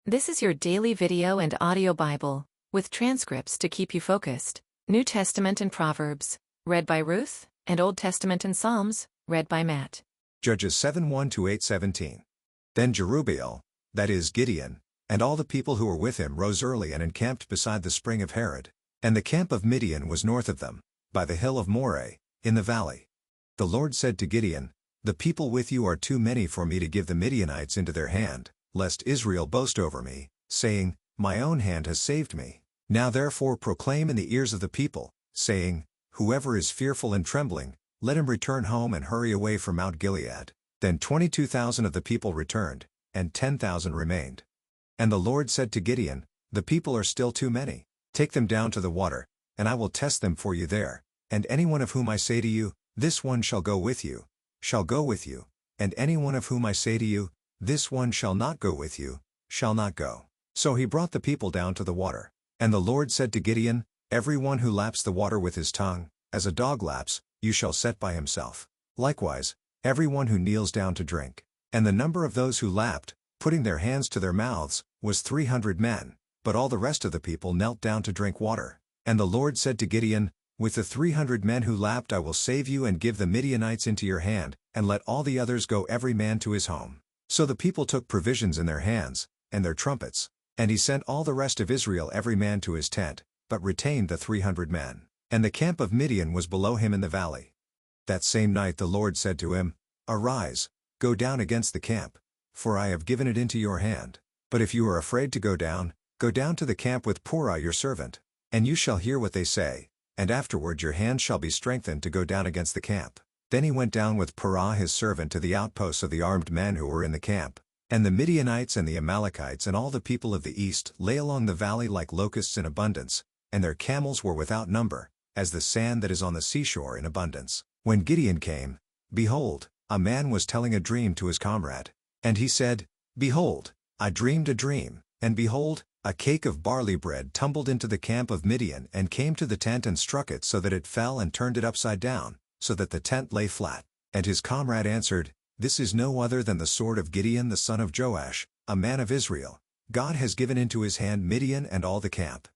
This is your daily video and audio Bible, with transcripts to keep you focused. New Testament and Proverbs, read by Ruth, and Old Testament and Psalms, read by Matt. Judges 7:1-8:17. Then Jerubbaal, that is Gideon, and all the people who were with him rose early and encamped beside the spring of Harod. And the camp of Midian was north of them, by the hill of Moreh, in the valley. The Lord said to Gideon, "The people with you are too many for me to give the Midianites into their hand, lest Israel boast over me, saying, My own hand has saved me. Now therefore proclaim in the ears of the people, saying, Whoever is fearful and trembling, let him return home and hurry away from Mount Gilead." Then 22,000 of the people returned, and 10,000 remained. And the Lord said to Gideon, "The people are still too many. Take them down to the water, and I will test them for you there. And anyone of whom I say to you, This one shall go with you, shall go with you, and anyone of whom I say to you, This one shall not go with you, shall not go." So he brought the people down to the water. And the Lord said to Gideon, "Every one who laps the water with his tongue, as a dog laps, you shall set by himself. Likewise, every one who kneels down to drink." And the number of those who lapped, putting their hands to their mouths, was 300 men, but all the rest of the people knelt down to drink water. And the Lord said to Gideon, "With the 300 men who lapped I will save you and give the Midianites into your hand, and let all the others go every man to his home." So the people took provisions in their hands, and their trumpets, and he sent all the rest of Israel every man to his tent, but retained the 300 men. And the camp of Midian was below him in the valley. That same night the Lord said to him, "Arise, go down against the camp, for I have given it into your hand. But if you are afraid to go down to the camp with Purah your servant, and you shall hear what they say, and afterward your hand shall be strengthened to go down against the camp." Then he went down with Purah his servant to the outposts of the armed men who were in the camp. And the Midianites and the Amalekites and all the people of the east lay along the valley like locusts in abundance, and their camels were without number, as the sand that is on the seashore in abundance. When Gideon came, behold, a man was telling a dream to his comrade. And he said, "Behold, I dreamed a dream, and behold, a cake of barley bread tumbled into the camp of Midian and came to the tent and struck it so that it fell and turned it upside down, so that the tent lay flat." And his comrade answered, "This is no other than the sword of Gideon the son of Joash, a man of Israel. God has given into his hand Midian and all the camp."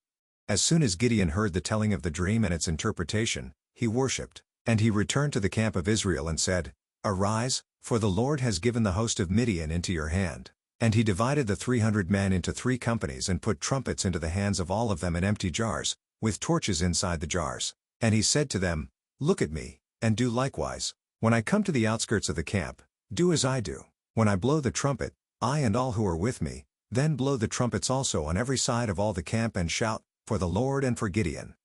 As soon as Gideon heard the telling of the dream and its interpretation, he worshipped. And he returned to the camp of Israel and said, "Arise, for the Lord has given the host of Midian into your hand." And he divided the 300 men into 3 companies and put trumpets into the hands of all of them and empty jars, with torches inside the jars. And he said to them, "Look at me, and do likewise. When I come to the outskirts of the camp, do as I do. When I blow the trumpet, I and all who are with me, then blow the trumpets also on every side of all the camp and shout, for the Lord and for Gideon."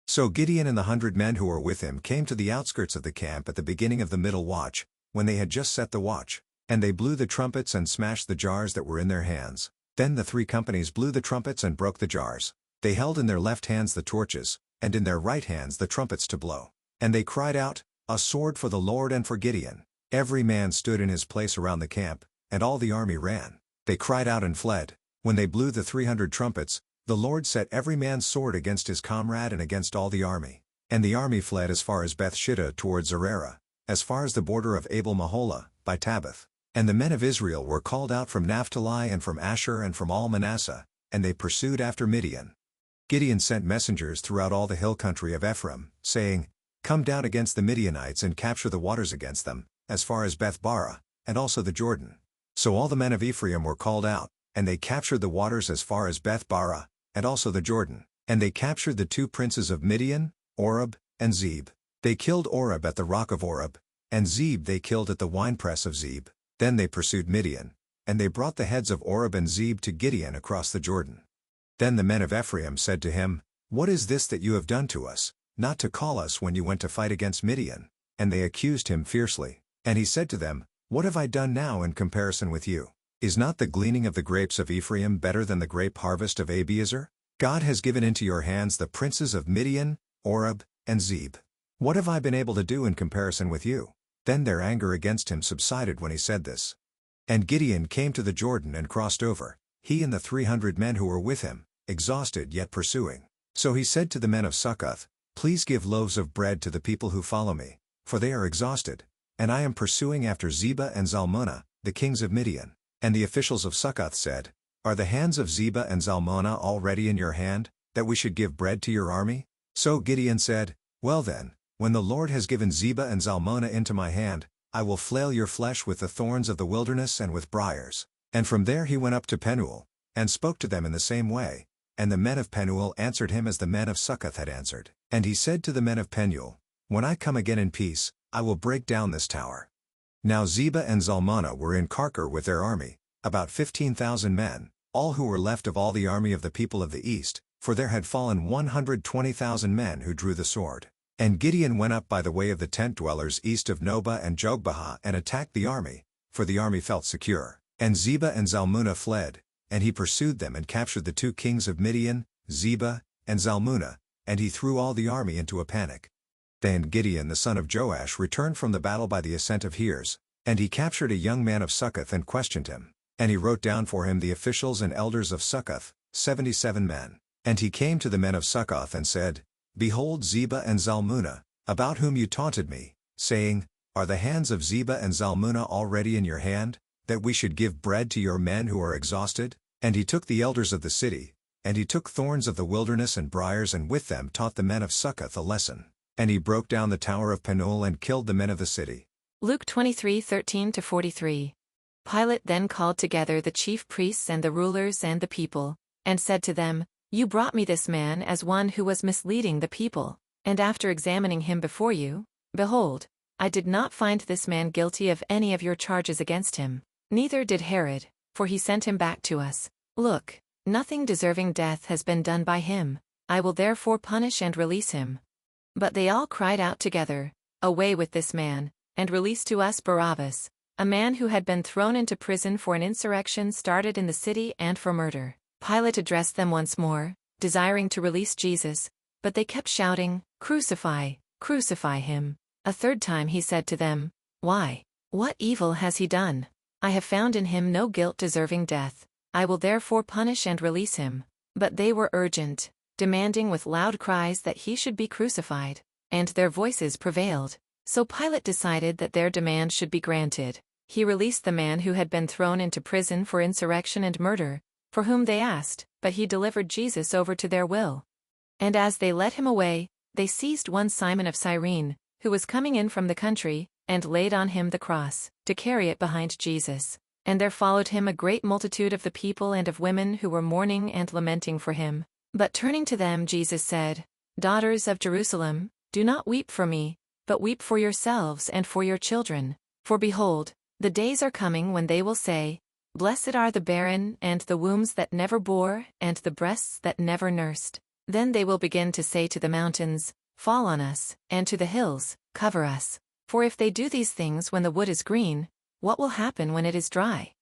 So Gideon and the 100 men who were with him came to the outskirts of the camp at the beginning of the middle watch, when they had just set the watch. And they blew the trumpets and smashed the jars that were in their hands. Then the 3 companies blew the trumpets and broke the jars. They held in their left hands the torches, and in their right hands the trumpets to blow. And they cried out, "A sword for the Lord and for Gideon." Every man stood in his place around the camp, and all the army ran. They cried out and fled. When they blew the 300 trumpets, the Lord set every man's sword against his comrade and against all the army. And the army fled as far as Beth-shittah toward Zererah, as far as the border of Abel-Maholah, by Tabbath. And the men of Israel were called out from Naphtali and from Asher and from all Manasseh, and they pursued after Midian. Gideon sent messengers throughout all the hill country of Ephraim, saying, "Come down against the Midianites and capture the waters against them, as far as Beth-barah, and also the Jordan." So all the men of Ephraim were called out, and they captured the waters as far as Beth-barah, and also the Jordan. And they captured the 2 princes of Midian, Oreb, and Zeb. They killed Oreb at the rock of Oreb, and Zeb they killed at the winepress of Zeb. Then they pursued Midian, and they brought the heads of Oreb and Zeb to Gideon across the Jordan. Then the men of Ephraim said to him, "What is this that you have done to us, not to call us when you went to fight against Midian?" And they accused him fiercely. And he said to them, "What have I done now in comparison with you? Is not the gleaning of the grapes of Ephraim better than the grape harvest of Abiezer? God has given into your hands the princes of Midian, Oreb, and Zeb. What have I been able to do in comparison with you?" Then their anger against him subsided when he said this. And Gideon came to the Jordan and crossed over, he and the 300 men who were with him, exhausted yet pursuing. So he said to the men of Succoth, "Please give loaves of bread to the people who follow me, for they are exhausted, and I am pursuing after Zebah and Zalmunna, the kings of Midian." And the officials of Succoth said, Are the hands of Zebah and Zalmunna already in your hand, that we should give bread to your army? So Gideon said, Well then, when the Lord has given Zebah and Zalmunna into my hand, I will flail your flesh with the thorns of the wilderness and with briars. And from there he went up to Penuel, and spoke to them in the same way. And the men of Penuel answered him as the men of Succoth had answered. And he said to the men of Penuel, When I come again in peace, I will break down this tower. Now Zebah and Zalmunna were in Karkor with their army, about 15,000 men, all who were left of all the army of the people of the east, for there had fallen 120,000 men who drew the sword. And Gideon went up by the way of the tent dwellers east of Nobah and Jogbehah and attacked the army, for the army felt secure. And Zebah and Zalmunna fled, and he pursued them and captured the 2 kings of Midian, Zebah and Zalmunna, and he threw all the army into a panic. Then Gideon the son of Joash returned from the battle by the ascent of Heres, and he captured a young man of Succoth and questioned him. And he wrote down for him the officials and elders of Succoth, 77 men. And he came to the men of Succoth and said, Behold Zebah and Zalmunna, about whom you taunted me, saying, Are the hands of Zebah and Zalmunna already in your hand, that we should give bread to your men who are exhausted? And he took the elders of the city, and he took thorns of the wilderness and briars, and with them taught the men of Succoth a lesson. And he broke down the tower of Penuel and killed the men of the city. Luke 23:13-43. Pilate then called together the chief priests and the rulers and the people, and said to them, You brought me this man as one who was misleading the people, and after examining him before you, behold, I did not find this man guilty of any of your charges against him. Neither did Herod, for he sent him back to us. Look, nothing deserving death has been done by him. I will therefore punish and release him. But they all cried out together, Away with this man, and release to us Barabbas, a man who had been thrown into prison for an insurrection started in the city and for murder. Pilate addressed them once more, desiring to release Jesus, but they kept shouting, Crucify, crucify him. A third time he said to them, Why? What evil has he done? I have found in him no guilt deserving death. I will therefore punish and release him. But they were urgent, demanding with loud cries that he should be crucified, and their voices prevailed. So Pilate decided that their demand should be granted. He released the man who had been thrown into prison for insurrection and murder, for whom they asked, but he delivered Jesus over to their will. And as they led him away, they seized one Simon of Cyrene, who was coming in from the country, and laid on him the cross, to carry it behind Jesus. And there followed him a great multitude of the people and of women who were mourning and lamenting for him. But turning to them Jesus said, Daughters of Jerusalem, do not weep for me, but weep for yourselves and for your children. For behold, the days are coming when they will say, Blessed are the barren, and the wombs that never bore, and the breasts that never nursed. Then they will begin to say to the mountains, Fall on us, and to the hills, Cover us. For if they do these things when the wood is green, what will happen when it is dry?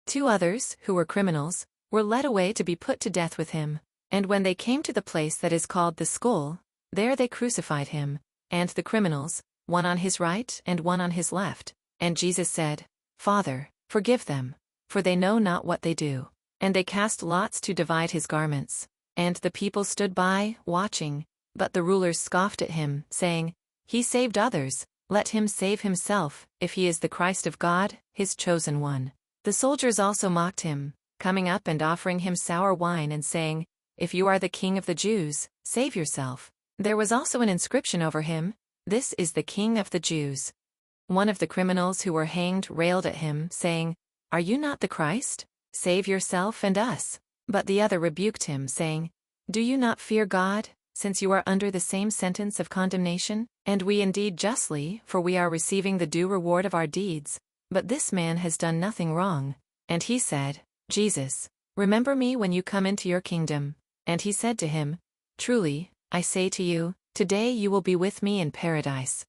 2 others, who were criminals, were led away to be put to death with him. And when they came to the place that is called the Skull, there they crucified him, and the criminals, one on his right and one on his left. And Jesus said, Father, forgive them, for they know not what they do. And they cast lots to divide his garments. And the people stood by, watching, but the rulers scoffed at him, saying, He saved others, let him save himself, if he is the Christ of God, his chosen one. The soldiers also mocked him, coming up and offering him sour wine and saying, If you are the King of the Jews, save yourself. There was also an inscription over him, This is the King of the Jews. One of the criminals who were hanged railed at him, saying, Are you not the Christ? Save yourself and us. But the other rebuked him, saying, Do you not fear God, since you are under the same sentence of condemnation? And we indeed justly, for we are receiving the due reward of our deeds. But this man has done nothing wrong. And he said, Jesus, remember me when you come into your kingdom. And he said to him, Truly, I say to you, today you will be with me in paradise.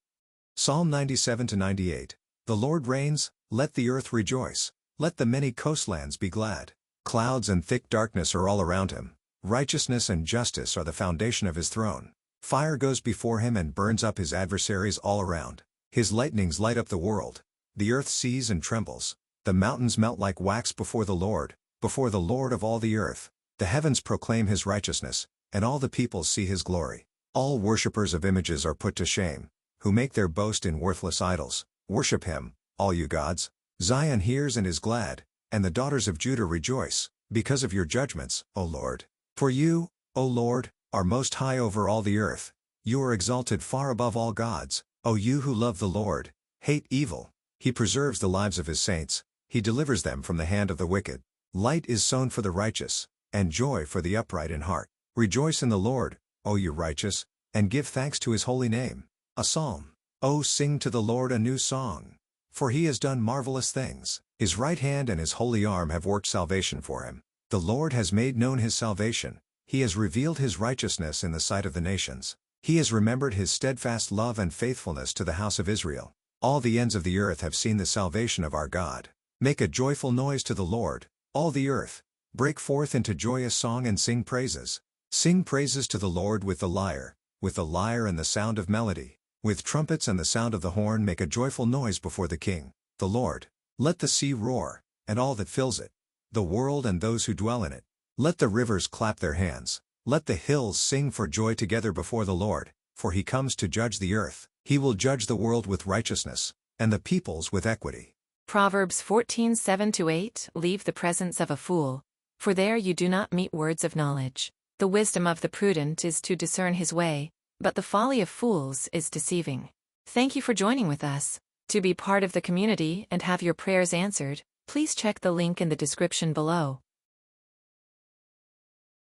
Psalm 97-98. The Lord reigns, let the earth rejoice. Let the many coastlands be glad. Clouds and thick darkness are all around him. Righteousness and justice are the foundation of his throne. Fire goes before him and burns up his adversaries all around. His lightnings light up the world. The earth sees and trembles. The mountains melt like wax before the Lord of all the earth. The heavens proclaim his righteousness, and all the peoples see his glory. All worshippers of images are put to shame, who make their boast in worthless idols. Worship him, all you gods. Zion hears and is glad, and the daughters of Judah rejoice. because of your judgments, O Lord. For you, O Lord, are most high over all the earth. You are exalted far above all gods, O you who love the Lord, hate evil. He preserves the lives of his saints, he delivers them from the hand of the wicked. Light is sown for the righteous, and joy for the upright in heart. Rejoice in the Lord, O you righteous, and give thanks to his holy name. A psalm. O sing to the Lord a new song. For he has done marvelous things. His right hand and his holy arm have worked salvation for him. The Lord has made known his salvation. He has revealed his righteousness in the sight of the nations. He has remembered his steadfast love and faithfulness to the house of Israel. All the ends of the earth have seen the salvation of our God. Make a joyful noise to the Lord, all the earth. Break forth into joyous song and sing praises. Sing praises to the Lord with the lyre and the sound of melody. With trumpets and the sound of the horn make a joyful noise before the King, the Lord. Let the sea roar, and all that fills it, the world and those who dwell in it. Let the rivers clap their hands. Let the hills sing for joy together before the Lord, for he comes to judge the earth. He will judge the world with righteousness, and the peoples with equity. Proverbs 14:7-8 Leave the presence of a fool, for there you do not meet words of knowledge. The wisdom of the prudent is to discern his way, but the folly of fools is deceiving. Thank you for joining with us. To be part of the community and have your prayers answered, please check the link in the description below.